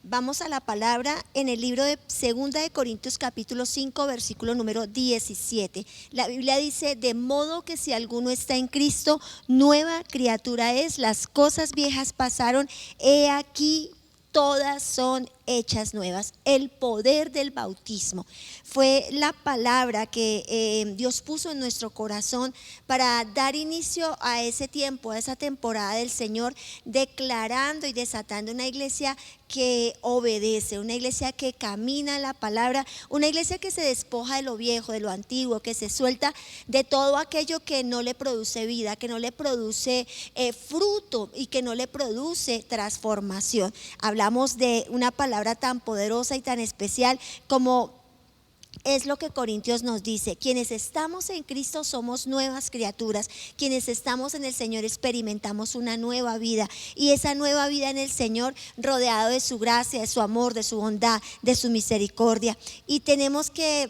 Vamos a la palabra en el libro de Segunda de Corintios capítulo 5 versículo número 17. La Biblia dice: de modo que si alguno está en Cristo, nueva criatura es, las cosas viejas pasaron, he aquí todas son hechas nuevas. El poder del bautismo fue la palabra que Dios puso en nuestro corazón para dar inicio a ese tiempo, a esa temporada del Señor, declarando y desatando una iglesia que obedece, una iglesia que camina en la palabra, una iglesia que se despoja de lo viejo, de lo antiguo, que se suelta de todo aquello que no le produce vida, que no le produce fruto y que no le produce transformación. Hablamos de una palabra tan poderosa y tan especial como es lo que Corintios nos dice: quienes estamos en Cristo somos nuevas criaturas, quienes estamos en el Señor experimentamos una nueva vida, y esa nueva vida en el Señor rodeado de su gracia, de su amor, de su bondad, de su misericordia, y tenemos que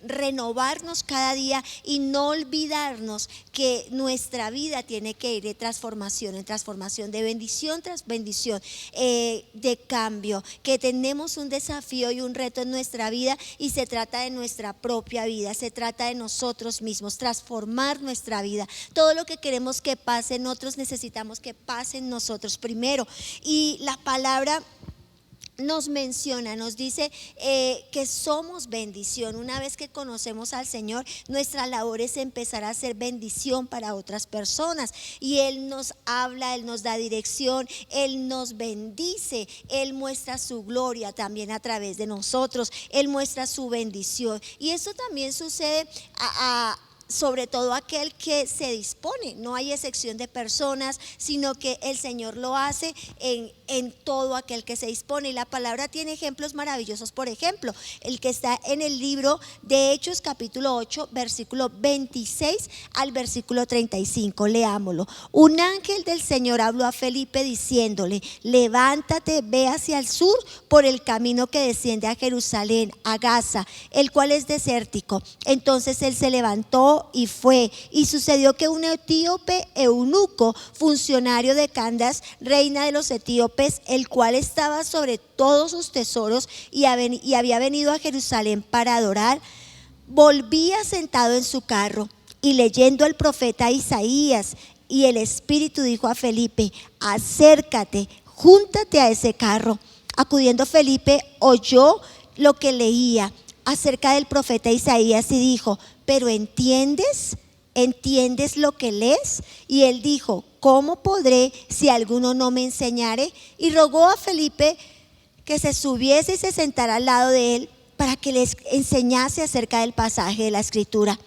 renovarnos cada día y no olvidarnos que nuestra vida tiene que ir de transformación en transformación, de bendición tras bendición, de cambio, que tenemos un desafío y un reto en nuestra vida, y se trata de nuestra propia vida, se trata de nosotros mismos, transformar nuestra vida. Todo lo que queremos que pase en otros necesitamos que pase en nosotros primero, y la palabra nos menciona, nos dice que somos bendición. Una vez que conocemos al Señor, nuestra labor es empezar a ser bendición para otras personas, y Él nos habla, Él nos da dirección, Él nos bendice, Él muestra su gloria también a través de nosotros, Él muestra su bendición, y eso también sucede sobre todo aquel que se dispone. No hay excepción de personas, sino que el Señor lo hace en todo aquel que se dispone. Y la palabra tiene ejemplos maravillosos. Por ejemplo, el que está en el libro de Hechos capítulo 8 versículo 26 al versículo 35. Leámoslo. Un ángel del Señor habló a Felipe diciéndole: levántate, ve hacia el sur por el camino que desciende a Jerusalén, a Gaza, el cual es desértico. Entonces él se levantó y fue, y sucedió que un etíope eunuco, funcionario de Candace, reina de los etíopes, el cual estaba sobre todos sus tesoros y había venido a Jerusalén para adorar, volvía sentado en su carro y leyendo el profeta Isaías, y el Espíritu dijo a Felipe: acércate, júntate a ese carro. Acudiendo Felipe, oyó lo que leía acerca del profeta Isaías y dijo: pero ¿entiendes lo que lees? Y él dijo: ¿cómo podré si alguno no me enseñare? Y rogó a Felipe que se subiese y se sentara al lado de él para que les enseñase acerca del pasaje de la escritura.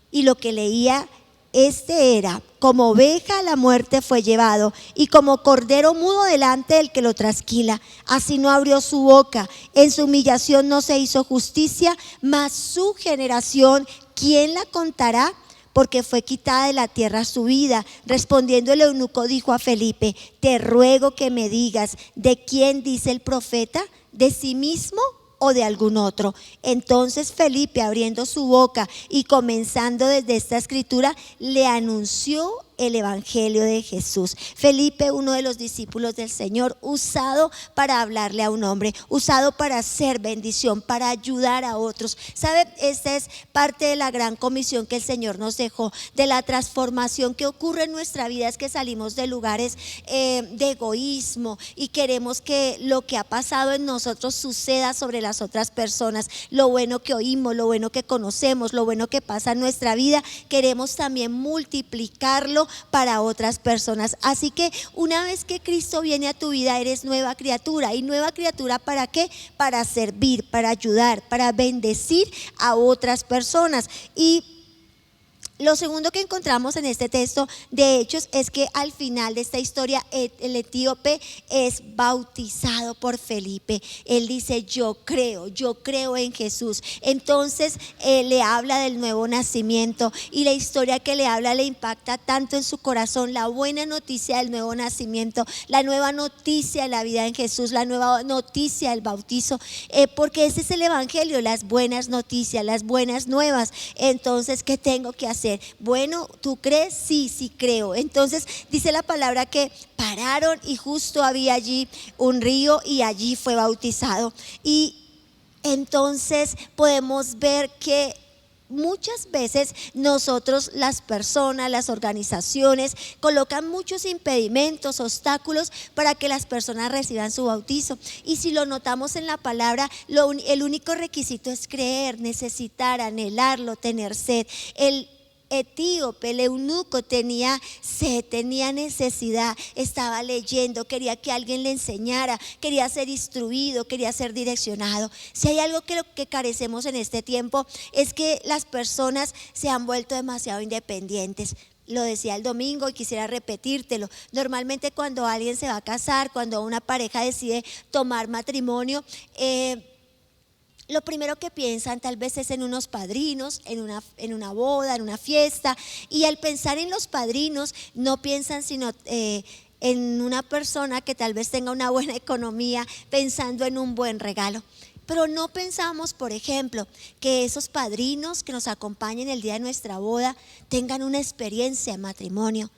Y lo que leía era: como oveja a la muerte fue llevado, y como cordero mudo delante del que lo trasquila, así no abrió su boca. En su humillación no se hizo justicia, mas su generación, ¿quién la contará? Porque fue quitada de la tierra su vida. Respondiendo el eunuco dijo a Felipe: te ruego que me digas, ¿de quién dice el profeta? ¿De sí mismo o de algún otro? Entonces Felipe, abriendo su boca y comenzando desde esta escritura, le anunció el evangelio de Jesús. Felipe, uno de los discípulos del Señor, usado para hablarle a un hombre, usado para hacer bendición, para ayudar a otros. ¿Sabe? Esta es parte de la gran comisión que el Señor nos dejó, de la transformación que ocurre en nuestra vida. Es que salimos de lugares de egoísmo y queremos que lo que ha pasado en nosotros suceda sobre las otras personas. Lo bueno que oímos, lo bueno que conocemos, lo bueno que pasa en nuestra vida, queremos también multiplicarlo para otras personas. Así que una vez que Cristo viene a tu vida, eres nueva criatura. ¿Y nueva criatura para qué? Para servir, para ayudar, para bendecir a otras personas. Y lo segundo que encontramos en este texto de Hechos es que al final de esta historia el etíope es bautizado por Felipe. Él dice: yo creo en Jesús. Entonces le habla del nuevo nacimiento, y la historia que le habla le impacta tanto en su corazón. La buena noticia del nuevo nacimiento, la nueva noticia de la vida en Jesús, la nueva noticia del bautizo, porque ese es el evangelio, las buenas noticias, las buenas nuevas. Entonces, ¿qué tengo que hacer? entender. Bueno, ¿tú crees? Sí, sí creo. Entonces dice la palabra que pararon y justo había allí un río y allí fue bautizado. Y entonces podemos ver que muchas veces nosotros, las personas, las organizaciones, colocan muchos impedimentos, obstáculos para que las personas reciban su bautizo. Y si lo notamos en la palabra, el único requisito es creer, necesitar, anhelarlo, tener sed. El etíope, el eunuco tenía sed, tenía necesidad, estaba leyendo, quería que alguien le enseñara, quería ser instruido, quería ser direccionado. Si hay algo que carecemos en este tiempo es que las personas se han vuelto demasiado independientes. Lo decía el domingo y quisiera repetírtelo. Normalmente cuando alguien se va a casar, cuando una pareja decide tomar matrimonio, lo primero que piensan tal vez es en unos padrinos, en una boda, en una fiesta. Y al pensar en los padrinos no piensan sino en una persona que tal vez tenga una buena economía, pensando en un buen regalo. Pero no pensamos, por ejemplo, que esos padrinos que nos acompañen el día de nuestra boda tengan una experiencia en matrimonio,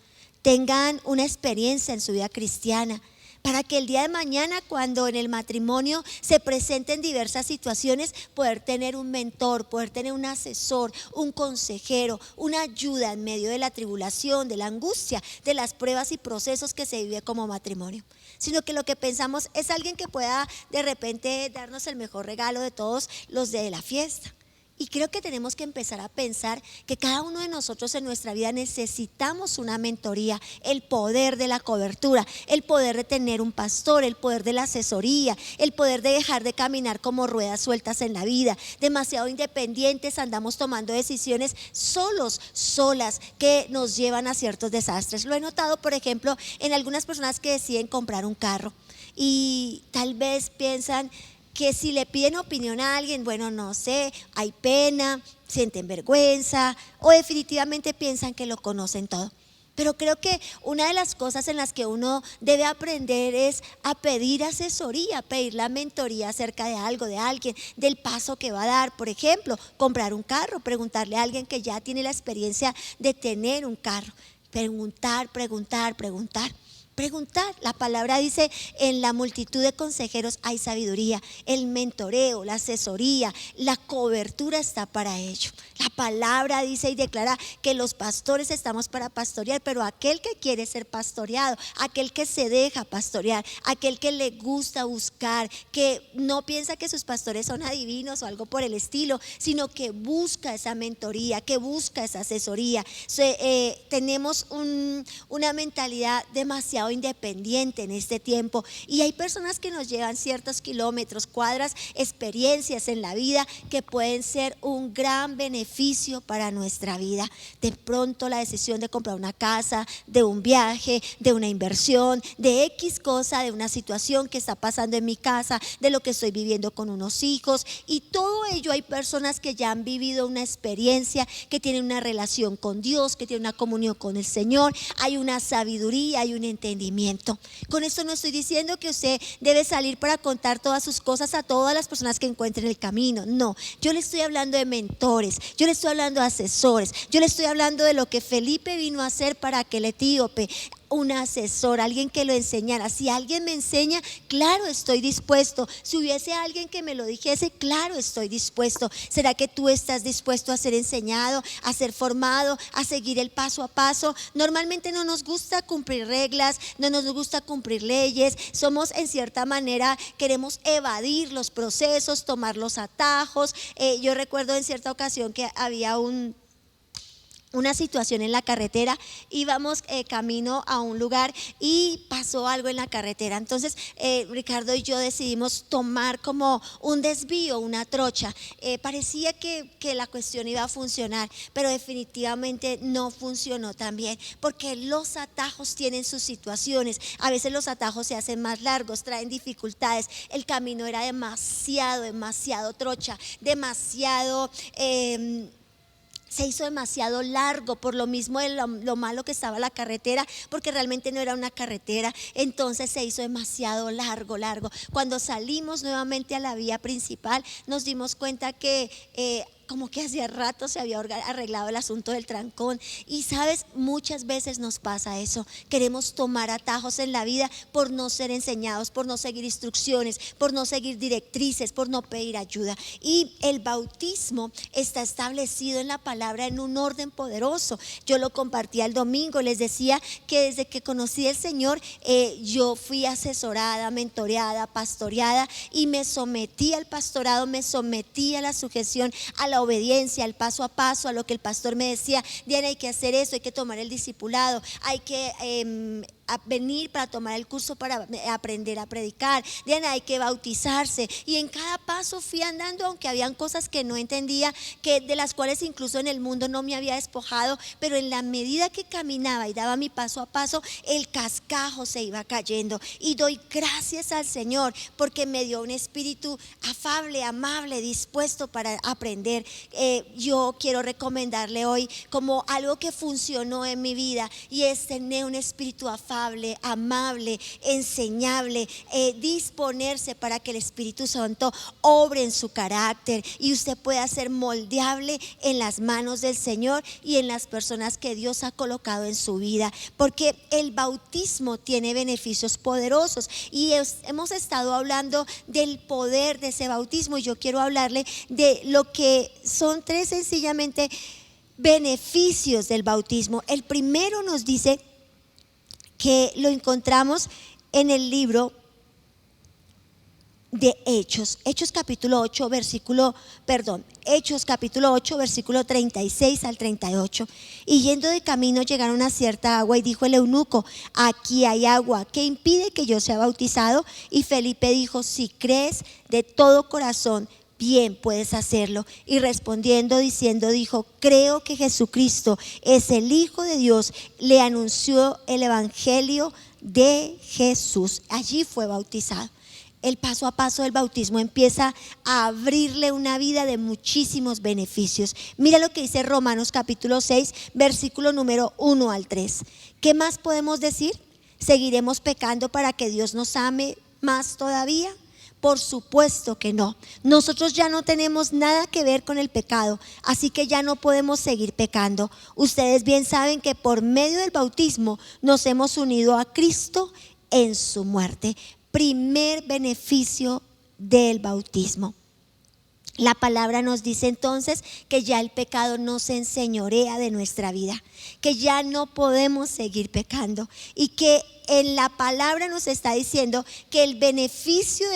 tengan una experiencia en su vida cristiana, para que el día de mañana, cuando en el matrimonio se presenten diversas situaciones, poder tener un mentor, poder tener un asesor, un consejero, una ayuda en medio de la tribulación, de la angustia, de las pruebas y procesos que se vive como matrimonio. Sino que lo que pensamos es alguien que pueda de repente darnos el mejor regalo de todos los de la fiesta. Y creo que tenemos que empezar a pensar que cada uno de nosotros en nuestra vida necesitamos una mentoría, el poder de la cobertura, el poder de tener un pastor, el poder de la asesoría, el poder de dejar de caminar como ruedas sueltas en la vida. Demasiado independientes, andamos tomando decisiones solos, solas, que nos llevan a ciertos desastres. Lo he notado, por ejemplo, en algunas personas que deciden comprar un carro y tal vez piensan que si le piden opinión a alguien, bueno, no sé, hay pena, sienten vergüenza o definitivamente piensan que lo conocen todo. Pero creo que una de las cosas en las que uno debe aprender es a pedir asesoría, pedir la mentoría acerca de algo, de alguien, del paso que va a dar. Por ejemplo, comprar un carro, preguntarle a alguien que ya tiene la experiencia de tener un carro. Preguntar. Preguntar, la palabra dice: en la multitud de consejeros hay sabiduría. El mentoreo, la asesoría, la cobertura está para ello. La palabra dice y declara que los pastores estamos para pastorear, pero aquel que quiere ser pastoreado, aquel que se deja pastorear, aquel que le gusta buscar, que no piensa que sus pastores son adivinos o algo por el estilo, sino que busca esa mentoría, que busca esa asesoría. Tenemos una mentalidad demasiado independiente en este tiempo, y hay personas que nos llevan ciertos kilómetros, cuadras, experiencias en la vida que pueden ser un gran beneficio para nuestra vida. De pronto la decisión de comprar una casa, de un viaje, de una inversión, de X cosa, de una situación que está pasando en mi casa, de lo que estoy viviendo con unos hijos, y todo ello hay personas que ya han vivido una experiencia, que tienen una relación con Dios, que tienen una comunión con el Señor, hay una sabiduría, hay un entendimiento. Con esto no estoy diciendo que usted debe salir para contar todas sus cosas a todas las personas que encuentren el camino. No, yo le estoy hablando de mentores, yo le estoy hablando de asesores, yo le estoy hablando de lo que Felipe vino a hacer para aquel etíope. Un asesor, alguien que lo enseñara. Si alguien me enseña, claro, estoy dispuesto. Si hubiese alguien que me lo dijese, claro, estoy dispuesto. ¿Será que tú estás dispuesto a ser enseñado, a ser formado, a seguir el paso a paso? Normalmente no nos gusta cumplir reglas, no nos gusta cumplir leyes. Somos, en cierta manera, queremos evadir los procesos, tomar los atajos. Yo recuerdo en cierta ocasión que había una situación en la carretera, íbamos camino a un lugar y pasó algo en la carretera. Entonces Ricardo y yo decidimos tomar como un desvío, una trocha. Parecía que la cuestión iba a funcionar, pero definitivamente no funcionó tan bien, porque los atajos tienen sus situaciones. A veces los atajos se hacen más largos, traen dificultades. El camino era demasiado trocha, se hizo demasiado largo, por lo mismo de lo malo que estaba la carretera, porque realmente no era una carretera. Entonces se hizo demasiado largo. Cuando salimos nuevamente a la vía principal, nos dimos cuenta que como que hacía rato se había arreglado el asunto del trancón. Y sabes, muchas veces nos pasa eso. Queremos tomar atajos en la vida por no ser enseñados, por no seguir instrucciones, por no seguir directrices, por no pedir ayuda. Y el bautismo está establecido en la palabra en un orden poderoso. Yo lo compartí el domingo, les decía que desde que conocí al Señor, yo fui asesorada, mentoreada, pastoreada, y me sometí al pastorado, me sometí a la sujeción, a la obediencia, al paso a paso, a lo que el pastor me decía. Diana, hay que hacer eso, hay que tomar el discipulado, hay que a venir para tomar el curso para aprender a predicar. Diana, hay que bautizarse. Y en cada paso fui andando, aunque habían cosas que no entendía, que de las cuales incluso en el mundo no me había despojado, pero en la medida que caminaba y daba mi paso a paso, el cascajo se iba cayendo. Y doy gracias al Señor porque me dio un espíritu afable, amable, dispuesto para aprender. Yo quiero recomendarle hoy como algo que funcionó en mi vida, y es tener un espíritu afable, amable, enseñable, disponerse para que el Espíritu Santo obre en su carácter y usted pueda ser moldeable en las manos del Señor y en las personas que Dios ha colocado en su vida, porque el bautismo tiene beneficios poderosos. Y hemos estado hablando del poder de ese bautismo, y yo quiero hablarle de lo que son 3 sencillamente beneficios del bautismo. El primero nos dice que lo encontramos en el libro de Hechos capítulo 8 versículo 36 al 38. Y yendo de camino llegaron a cierta agua, y dijo el eunuco: aquí hay agua, ¿qué impide que yo sea bautizado? Y Felipe dijo: si crees de todo corazón, bien puedes hacerlo. Y respondiendo dijo: creo que Jesucristo es el Hijo de Dios. Le anunció el evangelio de Jesús. Allí fue bautizado. El paso a paso del bautismo empieza a abrirle una vida de muchísimos beneficios. Mira lo que dice Romanos capítulo 6, versículo número 1 al 3. ¿Qué más podemos decir? ¿Seguiremos pecando para que Dios nos ame más todavía? Por supuesto que no. Nosotros ya no tenemos nada que ver con el pecado, así que ya no podemos seguir pecando. Ustedes bien saben que por medio del bautismo nos hemos unido a Cristo en su muerte. Primer beneficio del bautismo. La palabra nos dice entonces que ya el pecado no se enseñorea de nuestra vida, que ya no podemos seguir pecando, y que en la palabra nos está diciendo que el beneficio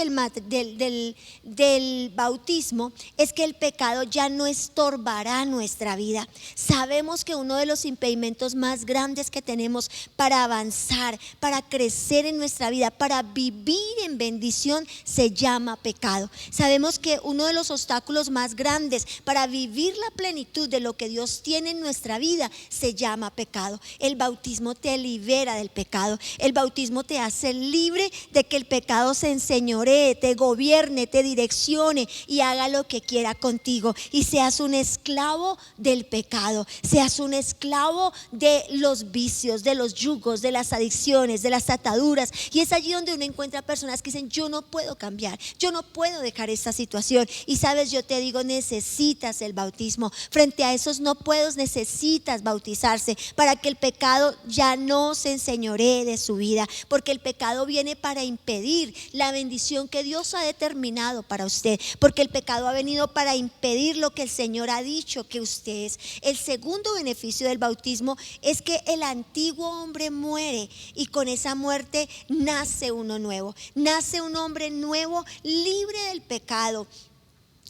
del bautismo es que el pecado ya no estorbará nuestra vida. Sabemos que uno de los impedimentos más grandes que tenemos para avanzar, para crecer en nuestra vida, para vivir en bendición, se llama pecado. Sabemos que uno de los obstáculos más grandes para vivir la plenitud de lo que Dios tiene en nuestra vida se llama pecado. El bautismo te libera del pecado. El bautismo te hace libre de que el pecado se enseñoree, te gobierne, te direccione y haga lo que quiera contigo, y seas un esclavo del pecado, seas un esclavo de los vicios, de los yugos, de las adicciones, de las ataduras. Y es allí donde uno encuentra personas que dicen: yo no puedo cambiar, yo no puedo dejar esta situación. Y sabes, yo te digo, necesitas el bautismo. Frente a esos no puedos, necesitas bautizarse para que el pecado ya no se enseñoree de su vida, porque el pecado viene para impedir la bendición que Dios ha determinado para usted, porque el pecado ha venido para impedir lo que el Señor ha dicho que usted es. El segundo beneficio del bautismo es que el antiguo hombre muere, y con esa muerte nace uno nuevo, nace un hombre nuevo, libre del pecado.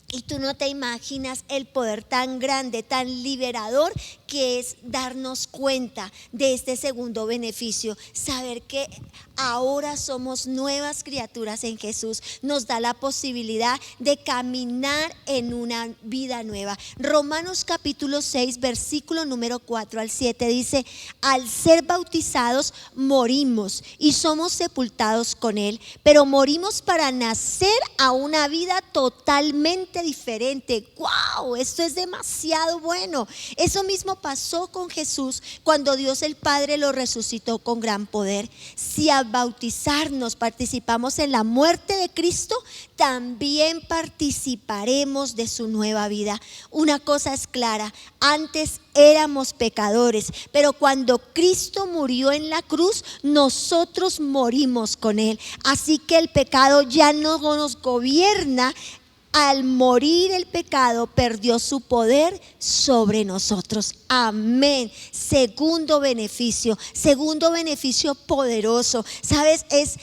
Y tú no te imaginas el poder tan grande, tan liberador que es darnos cuenta de este segundo beneficio. Saber que ahora somos nuevas criaturas en Jesús nos da la posibilidad de caminar en una vida nueva. Romanos capítulo 6, versículo número 4 al 7 dice: al ser bautizados morimos y somos sepultados con Él, pero morimos para nacer a una vida totalmente totalmente diferente. ¡Wow! Esto es demasiado bueno. Eso mismo pasó con Jesús cuando Dios el Padre lo resucitó con gran poder. Si al bautizarnos participamos en la muerte de Cristo, también participaremos de su nueva vida. Una cosa es clara: antes éramos pecadores, pero cuando Cristo murió en la cruz, nosotros morimos con Él. Así que el pecado ya no nos gobierna. Al morir el pecado, perdió su poder sobre nosotros. Amén. Segundo beneficio poderoso. ¿Sabes? Es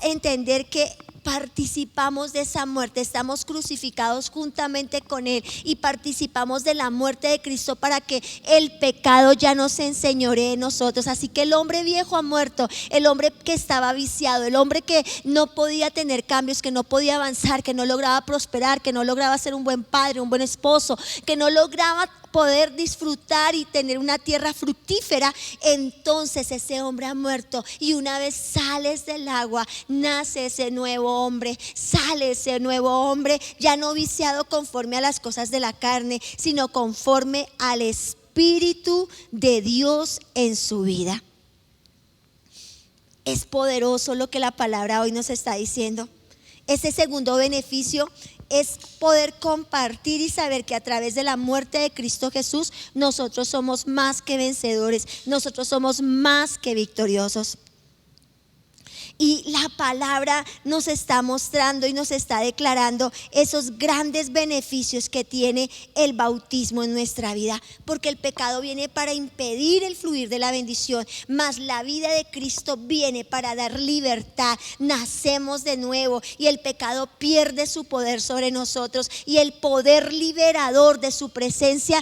entender que participamos de esa muerte, estamos crucificados juntamente con Él y participamos de la muerte de Cristo para que el pecado ya no se enseñoree en nosotros. Así que el hombre viejo ha muerto, el hombre que estaba viciado, el hombre que no podía tener cambios, que no podía avanzar, que no lograba prosperar, que no lograba ser un buen padre, un buen esposo, que no lograba poder disfrutar y tener una tierra fructífera. Entonces ese hombre ha muerto, y una vez sales del agua, nace ese nuevo hombre, sale ese nuevo hombre, ya no viciado conforme a las cosas de la carne, sino conforme al Espíritu de Dios en su vida. Es poderoso lo que la palabra hoy nos está diciendo. Ese segundo beneficio es poder compartir y saber que a través de la muerte de Cristo Jesús nosotros somos más que vencedores, nosotros somos más que victoriosos. Y la palabra nos está mostrando y nos está declarando esos grandes beneficios que tiene el bautismo en nuestra vida, porque el pecado viene para impedir el fluir de la bendición, mas la vida de Cristo viene para dar libertad. Nacemos de nuevo y el pecado pierde su poder sobre nosotros, y el poder liberador de su presencia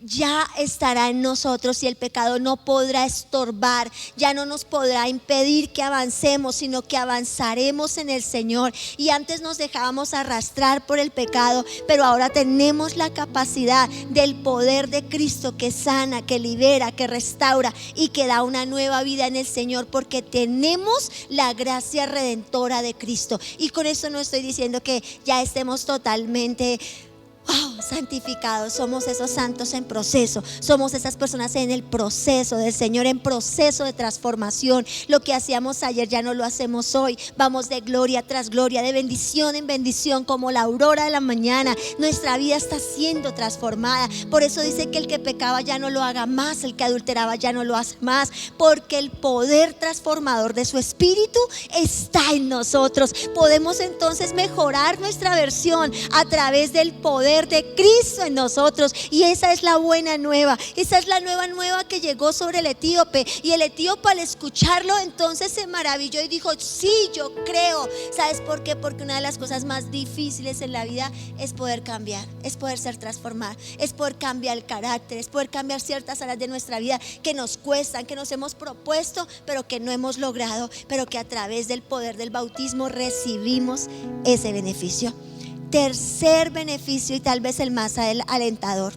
ya estará en nosotros, y el pecado no podrá estorbar, ya no nos podrá impedir que avancemos, sino que avanzaremos en el Señor. Y antes nos dejábamos arrastrar por el pecado, pero ahora tenemos la capacidad del poder de Cristo que sana, que libera, que restaura y que da una nueva vida en el Señor, porque tenemos la gracia redentora de Cristo. Y con esto no estoy diciendo que ya estemos totalmente santificados. Somos esos santos en proceso, somos esas personas en el proceso del Señor, en proceso de transformación. Lo que hacíamos ayer ya no lo hacemos hoy. Vamos de gloria tras gloria, de bendición en bendición, como la aurora de la mañana. Nuestra vida está siendo transformada. Por eso dice que el que pecaba ya no lo haga más, el que adulteraba ya no lo hace más, porque el poder transformador de su Espíritu está en nosotros. Podemos entonces mejorar nuestra versión a través del poder de Cristo en nosotros. Y esa es la buena nueva, esa es la nueva que llegó sobre el etíope. Y el etíope, al escucharlo, entonces se maravilló y dijo: sí, yo creo. ¿Sabes por qué? Porque una de las cosas más difíciles en la vida es poder cambiar, es poder ser transformado, es poder cambiar el carácter, es poder cambiar ciertas áreas de nuestra vida que nos cuestan, que nos hemos propuesto pero que no hemos logrado, pero que a través del poder del bautismo recibimos ese beneficio. Tercer beneficio, y tal vez el más alentador: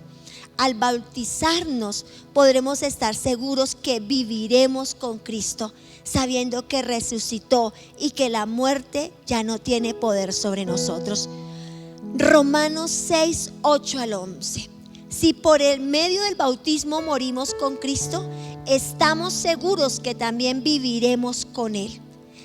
al bautizarnos podremos estar seguros que viviremos con Cristo, sabiendo que resucitó y que la muerte ya no tiene poder sobre nosotros. Romanos 6, 8 al 11. Si por el medio del bautismo morimos con Cristo, estamos seguros que también viviremos con Él.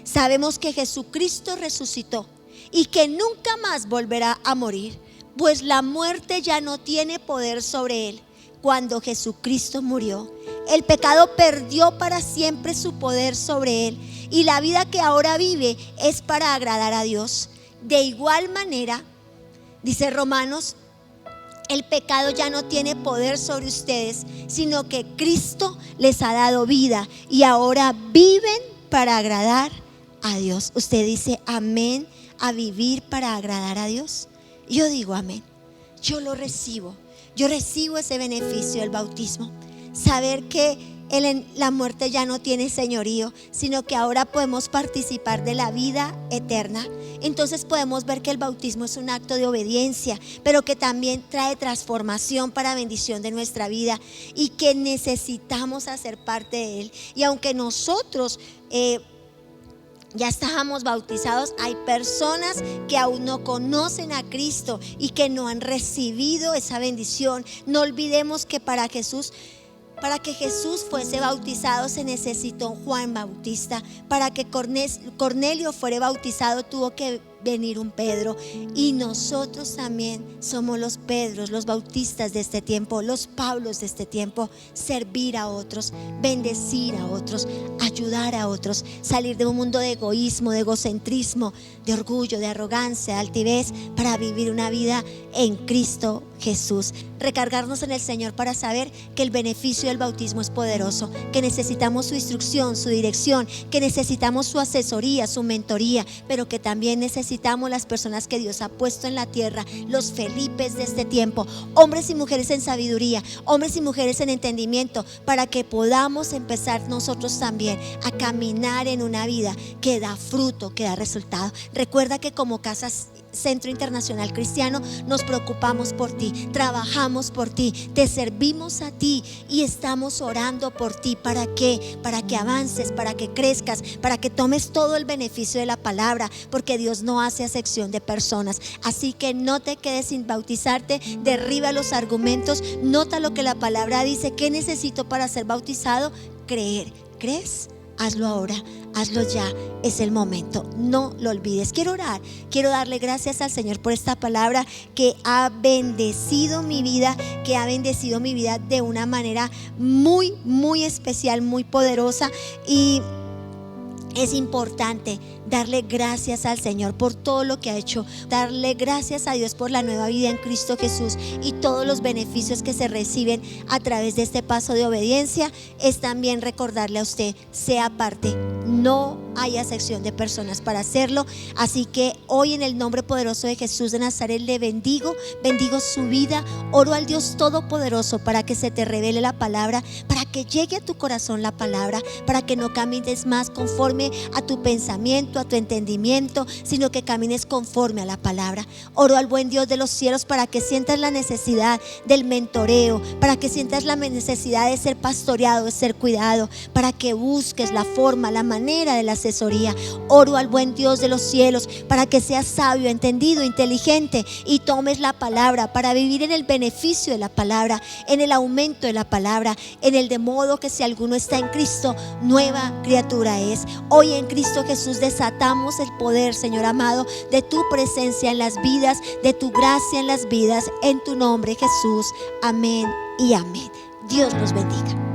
Sabemos que Jesucristo resucitó y que nunca más volverá a morir, pues la muerte ya no tiene poder sobre Él. Cuando Jesucristo murió, el pecado perdió para siempre su poder sobre Él, y la vida que ahora vive es para agradar a Dios. De igual manera, dice Romanos, el pecado ya no tiene poder sobre ustedes, sino que Cristo les ha dado vida y ahora viven para agradar a Dios. Usted dice amén a vivir para agradar a Dios. Yo digo amén. Yo lo recibo. Yo recibo ese beneficio del bautismo. Saber que la muerte ya no tiene señorío, sino que ahora podemos participar de la vida eterna. Entonces podemos ver que el bautismo es un acto de obediencia, pero que también trae transformación para bendición de nuestra vida, y que necesitamos hacer parte de él. Y aunque nosotros ya estábamos bautizados. Hay personas que aún no conocen a Cristo y que no han recibido esa bendición. No olvidemos que para que Jesús fuese bautizado se necesitó un Juan Bautista. Para que Cornelio fuera bautizado tuvo que venir un Pedro. Y nosotros también somos los Pedros, los bautistas de este tiempo, los Pablos de este tiempo. Servir a otros, bendecir a otros, ayudar a otros, salir de un mundo de egoísmo, de egocentrismo, de orgullo, de arrogancia, de altivez, para vivir una vida en Cristo Jesús. Recargarnos en el Señor para saber que el beneficio del bautismo es poderoso, que necesitamos su instrucción, su dirección, que necesitamos su asesoría, su mentoría, pero que también necesitamos las personas que Dios ha puesto en la tierra, los Felipes de este tiempo, hombres y mujeres en sabiduría, hombres y mujeres en entendimiento, para que podamos empezar nosotros también a caminar en una vida que da fruto, que da resultado. Recuerda que como Casas Centro Internacional Cristiano nos preocupamos por ti, trabajamos por ti, te servimos a ti y estamos orando por ti. ¿Para qué? Para que avances, para que crezcas, para que tomes todo el beneficio de la palabra, porque Dios no hace acepción de personas. Así que no te quedes sin bautizarte, derriba los argumentos, nota lo que la palabra dice. ¿Qué necesito para ser bautizado? Creer. ¿Crees? Hazlo ahora, hazlo ya, es el momento, no lo olvides. Quiero orar, quiero darle gracias al Señor por esta palabra que ha bendecido mi vida, de una manera muy, muy especial, muy poderosa. Y es importante darle gracias al Señor por todo lo que ha hecho, darle gracias a Dios por la nueva vida en Cristo Jesús y todos los beneficios que se reciben a través de este paso de obediencia. Es también recordarle a usted, sea parte, no hay acepción de personas para hacerlo. Así que hoy, en el nombre poderoso de Jesús de Nazaret, le bendigo su vida. Oro al Dios Todopoderoso para que se te revele la palabra, para que llegue a tu corazón la palabra, para que no camines más conforme a tu pensamiento, a tu entendimiento, sino que camines conforme a la palabra. Oro al buen Dios de los cielos para que sientas la necesidad del mentoreo, para que sientas la necesidad de ser pastoreado, de ser cuidado, para que busques la forma, la manera de la asesoría. Oro al buen Dios de los cielos para que seas sabio, entendido, inteligente y tomes la palabra para vivir en el beneficio de la palabra, en el aumento de la palabra, en el de modo que si alguno está en Cristo, nueva criatura es. Hoy en Cristo Jesús desatamos el poder, Señor amado, de tu presencia en las vidas, de tu gracia en las vidas, en tu nombre, Jesús. Amén y amén. Dios los bendiga.